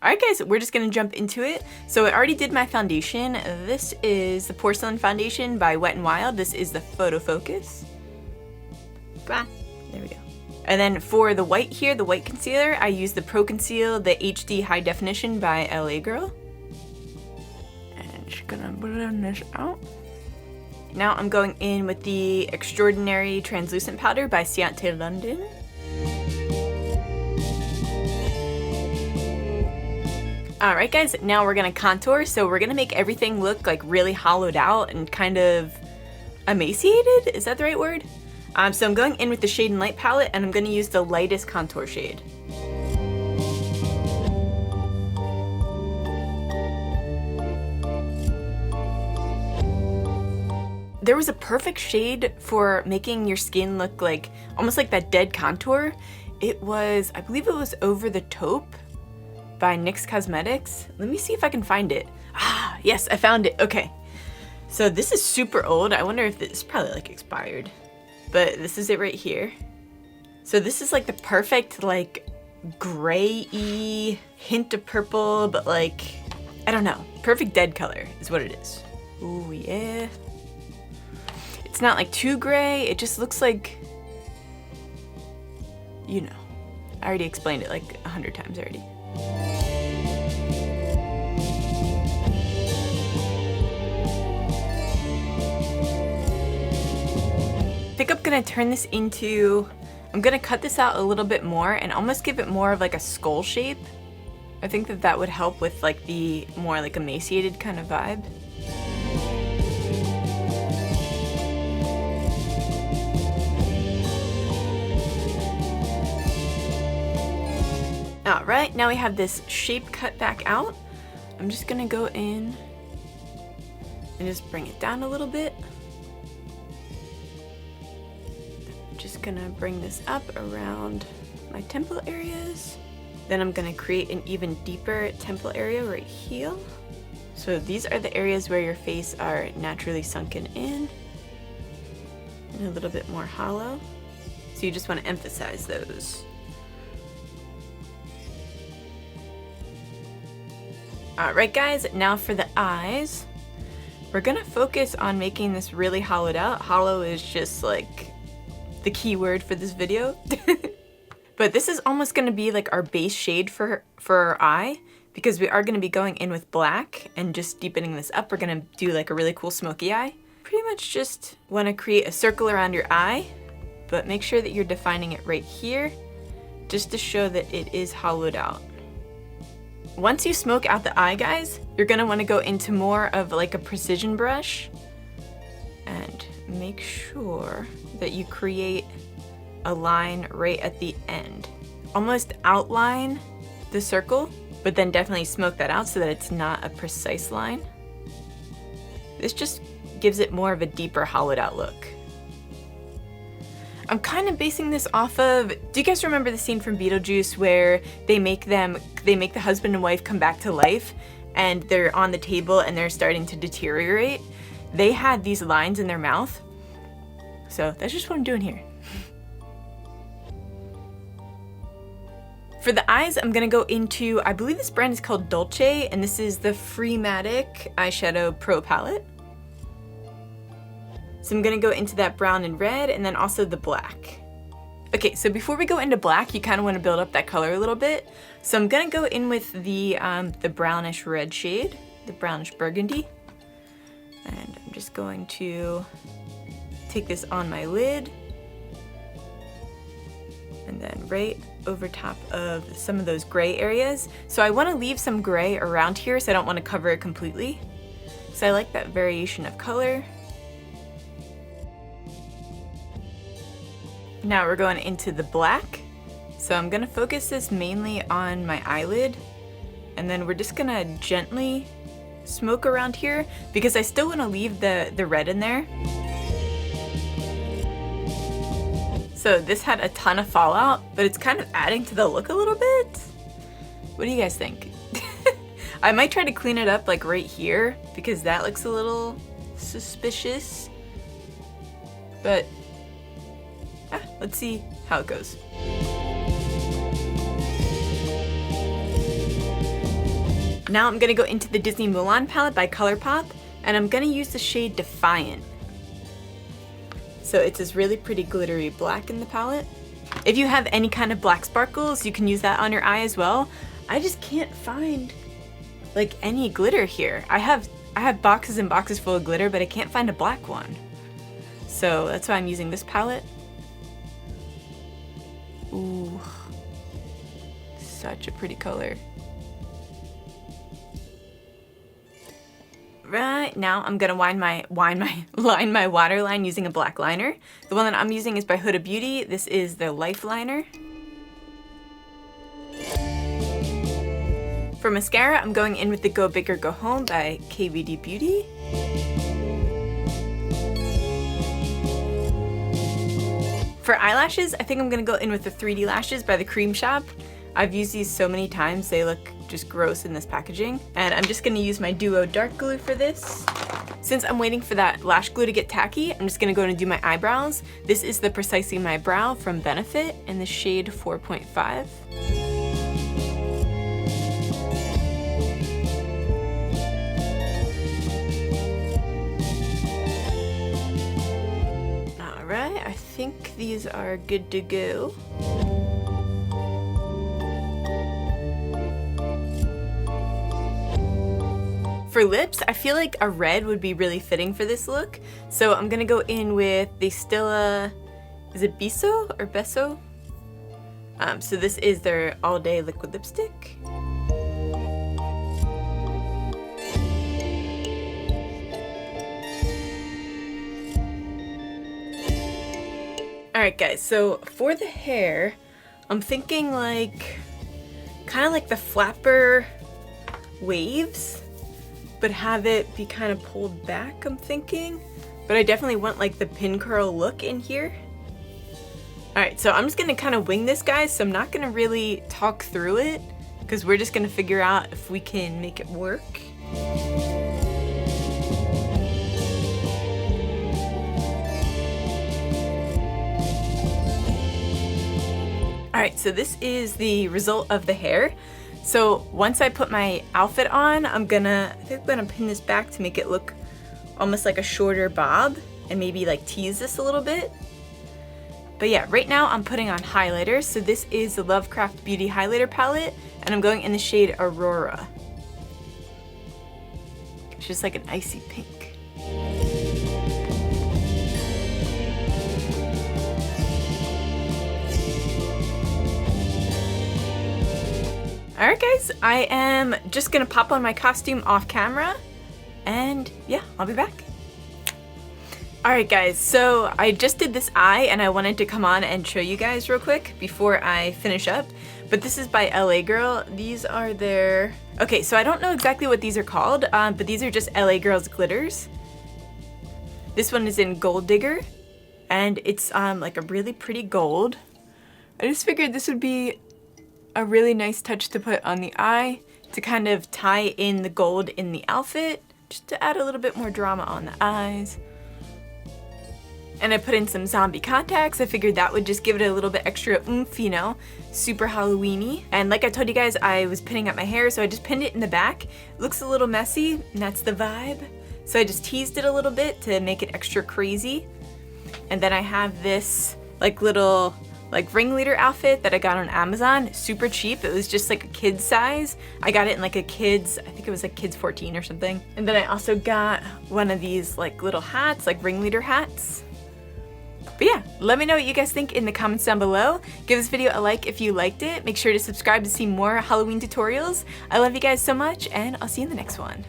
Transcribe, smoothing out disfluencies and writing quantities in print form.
Alright guys, we're just gonna jump into it. So I already did my foundation. This is the Porcelain Foundation by Wet n Wild. This is the Photo Focus. There we go. And then for the white here, the white concealer, I use the Pro Conceal, the HD High Definition by LA Girl. And just gonna blend this out. Now I'm going in with the Extraordinary Translucent Powder by Ciate London. Alright guys, now we're gonna contour, so we're gonna make everything look like really hollowed out and kind of emaciated? Is that the right word? So I'm going in with the Shade and Light palette, and I'm gonna use the lightest contour shade. There was a perfect shade for making your skin look like, almost like that dead contour. It was, I believe it was Over the Taupe by NYX Cosmetics. Let me see if I can find it. Ah, yes, I found it. Okay. So this is super old. I wonder if this is probably like expired. But this is it right here. So this is like the perfect like gray-y hint of purple, but like, I don't know. Perfect dead color is what it is. Ooh, yeah. It's not like too gray. It just looks like, you know, I already explained it like 100 times already. I think I'm gonna turn this into, I'm gonna cut this out a little bit more and almost give it more of like a skull shape. I think that that would help with like the more like emaciated kind of vibe. Alright, now we have this shape cut back out. I'm just gonna go in and just bring it down a little bit. Just gonna bring this up around my temple areas. Then I'm gonna create an even deeper temple area right here. So these are the areas where your face are naturally sunken in and a little bit more hollow. So you just want to emphasize those. Alright guys, now for the eyes. We're gonna focus on making this really hollowed out. Hollow is just like the key word for this video. But this is almost gonna be like our base shade for our eye, because we are gonna be going in with black and just deepening this up. We're gonna do like a really cool smoky eye. Pretty much just wanna create a circle around your eye, but make sure that you're defining it right here, just to show that it is hollowed out. Once you smoke out the eye, guys, you're gonna wanna go into more of like a precision brush and make sure that you create a line right at the end. Almost outline the circle, but then definitely smoke that out so that it's not a precise line. This just gives it more of a deeper hollowed out look. I'm kind of basing this off of, do you guys remember the scene from Beetlejuice where they make the husband and wife come back to life and they're on the table and they're starting to deteriorate? They had these lines in their mouth. So that's just what I'm doing here. For the eyes, I'm gonna go into, I believe this brand is called Dolce, and this is the Freematic Eyeshadow Pro Palette. So I'm gonna go into that brown and red, and then also the black. Okay, so before we go into black, you kind of want to build up that color a little bit. So I'm gonna go in with the brownish red shade, the brownish burgundy. And I'm just going to take this on my lid. And then right over top of some of those gray areas. So I want to leave some gray around here, so I don't want to cover it completely. So I like that variation of color. Now we're going into the black. So I'm gonna focus this mainly on my eyelid, and then we're just gonna gently smoke around here because I still wanna leave the red in there. So this had a ton of fallout, but it's kind of adding to the look a little bit. What do you guys think? I might try to clean it up like right here because that looks a little suspicious, but let's see how it goes. Now I'm gonna go into the Disney Mulan palette by ColourPop, and I'm gonna use the shade Defiant. So it's this really pretty glittery black in the palette. If you have any kind of black sparkles, you can use that on your eye as well. I just can't find like any glitter here. I have boxes and boxes full of glitter, but I can't find a black one. So that's why I'm using this palette. Ooh, such a pretty color. Right now I'm gonna line my waterline using a black liner. The one that I'm using is by Huda Beauty. This is the Life Liner. For mascara, I'm going in with the Go Big or Go Home by KVD Beauty. For eyelashes, I think I'm gonna go in with the 3D Lashes by the Cream Shop. I've used these so many times, they look just gross in this packaging. And I'm just gonna use my Duo Dark Glue for this. Since I'm waiting for that lash glue to get tacky, I'm just gonna go in and do my eyebrows. This is the Precisely My Brow from Benefit in the shade 4.5. Alright, I think these are good to go. For lips, I feel like a red would be really fitting for this look. So I'm gonna go in with the Stila, is it Beso or Beso? So this is their All Day Liquid Lipstick. Alright guys, so for the hair, I'm thinking like, kind of like the flapper waves, but have it be kind of pulled back, I'm thinking. But I definitely want like the pin curl look in here. Alright, so I'm just gonna kind of wing this, guys, so I'm not gonna really talk through it, because we're just gonna figure out if we can make it work. Alright, so this is the result of the hair. So once I put my outfit on, I think I'm gonna pin this back to make it look almost like a shorter bob and maybe like tease this a little bit. But yeah, right now I'm putting on highlighter. So this is the Lovecraft Beauty Highlighter Palette, and I'm going in the shade Aurora. It's just like an icy pink. Alright guys, I am just gonna pop on my costume off camera, and yeah, I'll be back. Alright guys, so I just did this eye and I wanted to come on and show you guys real quick before I finish up. But this is by LA Girl. These are their... Okay, so I don't know exactly what these are called, but these are just LA Girl's glitters. This one is in Gold Digger, and it's like a really pretty gold. I just figured this would be a really nice touch to put on the eye to kind of tie in the gold in the outfit, just to add a little bit more drama on the eyes. And I put in some zombie contacts. I figured that would just give it a little bit extra oomph, you know, super Halloween-y. And like I told you guys, I was pinning up my hair, so I just pinned it in the back. It looks a little messy, and that's the vibe. So I just teased it a little bit to make it extra crazy. And then I have this like little like ringleader outfit that I got on Amazon, super cheap. It was just like a kid's size. I got it in like a kid's, I think it was like kids 14 or something. And then I also got one of these like little hats, like ringleader hats. But yeah, let me know what you guys think in the comments down below. Give this video a like if you liked it. Make sure to subscribe to see more Halloween tutorials. I love you guys so much, and I'll see you in the next one.